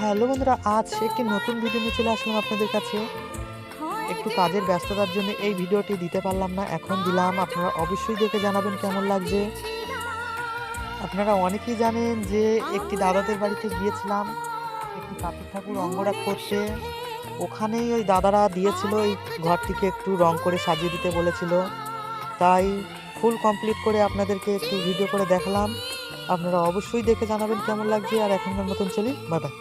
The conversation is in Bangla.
হ্যালো বন্ধুরা, আজ একটি নতুন ভিডিও নিয়ে চলে আসলাম আপনাদের কাছে। একটু কাজের ব্যস্ততার জন্য এই ভিডিওটি দিতে পারলাম না, এখন দিলাম। আপনারা অবশ্যই দেখে জানাবেন কেমন লাগছে। আপনারা অনেকেই জানেন যে একটি দাদাদের বাড়িতে গিয়েছিলাম একটি কার্তিক ঠাকুর অঙ্গরাগ করতে। ওখানেই ওই দাদারা দিয়েছিল এই ঘরটিকে একটু রং করে সাজিয়ে দিতে বলেছিল, তাই ফুল কমপ্লিট করে আপনাদেরকে একটু ভিডিও করে দেখালাম। আপনারা অবশ্যই দেখে জানাবেন কেমন লাগছে। আর এখনকার মতন চলি, বাই বাই।